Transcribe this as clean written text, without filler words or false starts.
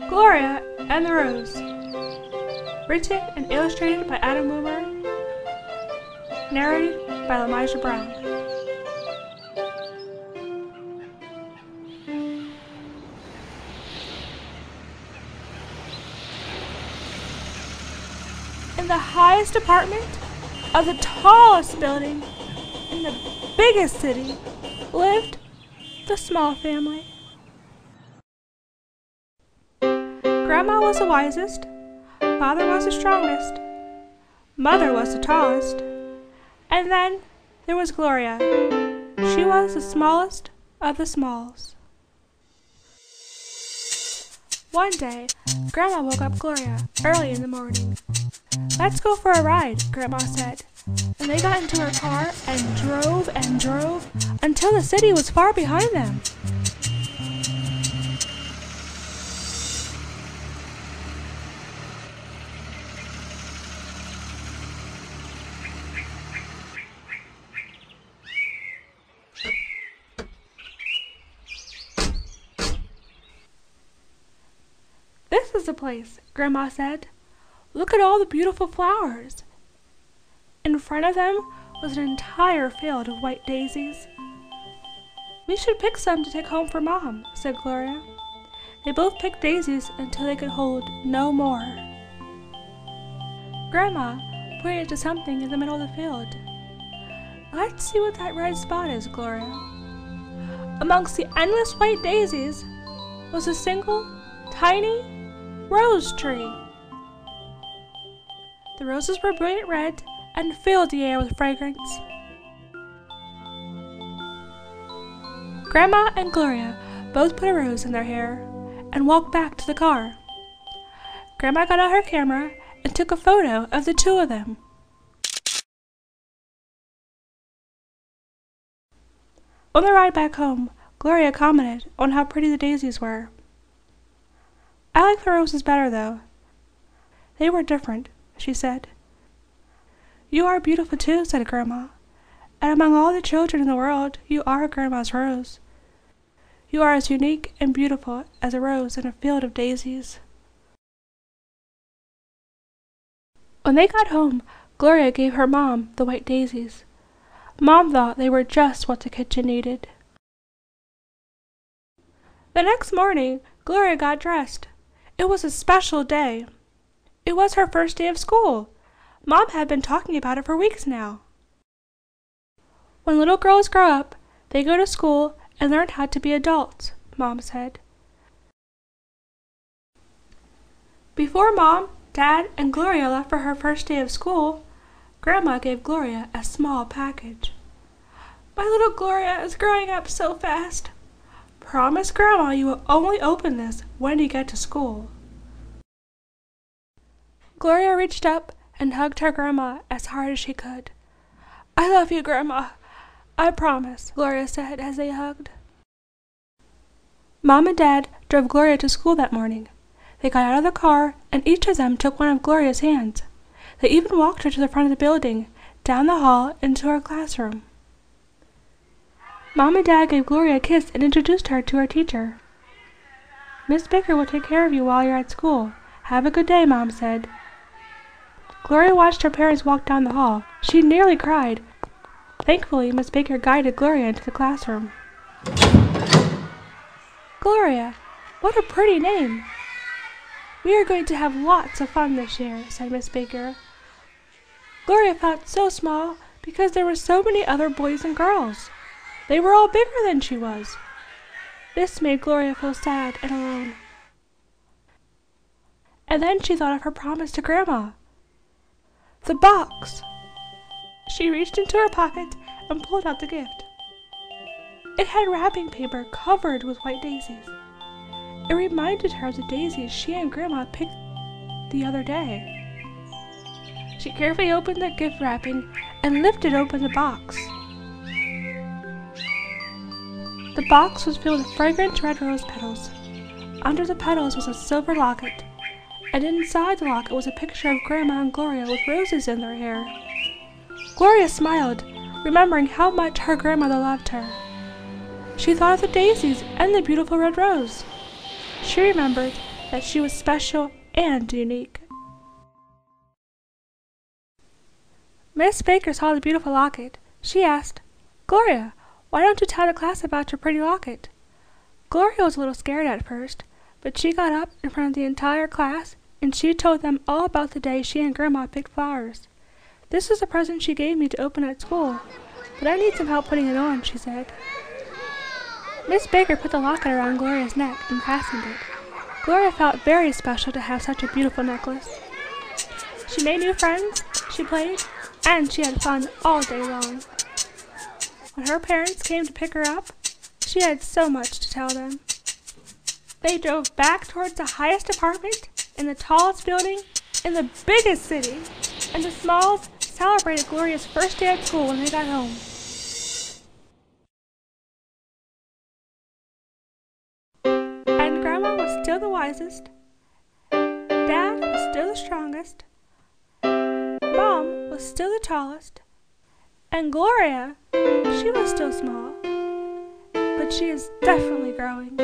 Gloria and the Rose. Written and illustrated by Adam Woomer. Narrated by Elijah Brown. In the highest apartment of the tallest building in the biggest city lived the small family. Grandma was the wisest, Father was the strongest, Mother was the tallest, and then there was Gloria. She was the smallest of the smalls. One day, Grandma woke up Gloria early in the morning. "Let's go for a ride," Grandma said, and they got into her car and drove until the city was far behind them. "This is the place," Grandma said. "Look at all the beautiful flowers." In front of them was an entire field of white daisies. "We should pick some to take home for Mom," said Gloria. They both picked daisies until they could hold no more. Grandma pointed to something in the middle of the field. "Let's see what that red spot is, Gloria." Amongst the endless white daisies was a single, tiny rose tree. The roses were brilliant red and filled the air with fragrance. Grandma and Gloria both put a rose in their hair and walked back to the car. Grandma got out her camera and took a photo of the two of them. On the ride back home, Gloria commented on how pretty the daisies were. "I like the roses better, though. They were different," she said. "You are beautiful, too," said Grandma. "And among all the children in the world, you are Grandma's rose. You are as unique and beautiful as a rose in a field of daisies." When they got home, Gloria gave her mom the white daisies. Mom thought they were just what the kitchen needed. The next morning, Gloria got dressed. It was a special day. It was her first day of school. Mom had been talking about it for weeks now. "When little girls grow up, they go to school and learn how to be adults," Mom said. Before Mom, Dad, and Gloria left for her first day of school, Grandma gave Gloria a small package. "My little Gloria is growing up so fast. Promise Grandma you will only open this when you get to school." Gloria reached up and hugged her grandma as hard as she could. "I love you, Grandma. I promise," Gloria said as they hugged. Mom and Dad drove Gloria to school that morning. They got out of the car and each of them took one of Gloria's hands. They even walked her to the front of the building, down the hall, into her classroom. Mom and Dad gave Gloria a kiss and introduced her to her teacher. "Miss Baker will take care of you while you're at school. Have a good day," Mom said. Gloria watched her parents walk down the hall. She nearly cried. Thankfully, Miss Baker guided Gloria into the classroom. "Gloria, what a pretty name. We are going to have lots of fun this year," said Miss Baker. Gloria felt so small because there were so many other boys and girls. They were all bigger than she was. This made Gloria feel sad and alone. And then she thought of her promise to Grandma. The box! She reached into her pocket and pulled out the gift. It had wrapping paper covered with white daisies. It reminded her of the daisies she and Grandma picked the other day. She carefully opened the gift wrapping and lifted open the box. The box was filled with fragrant red rose petals. Under the petals was a silver locket, and inside the locket was a picture of Grandma and Gloria with roses in their hair. Gloria smiled, remembering how much her grandmother loved her. She thought of the daisies and the beautiful red rose. She remembered that she was special and unique. Miss Baker saw the beautiful locket. She asked, "Gloria, why don't you tell the class about your pretty locket?" Gloria was a little scared at first, but she got up in front of the entire class and she told them all about the day she and Grandma picked flowers. "This is a present she gave me to open at school, but I need some help putting it on," she said. Miss Baker put the locket around Gloria's neck and fastened it. Gloria felt very special to have such a beautiful necklace. She made new friends, she played, and she had fun all day long. When her parents came to pick her up, she had so much to tell them. They drove back towards the highest apartment in the tallest building in the biggest city, and the Smalls celebrated Gloria's first day at school when they got home. And Grandma was still the wisest, Dad was still the strongest, Mom was still the tallest, and Gloria, she was still small, but she is definitely growing.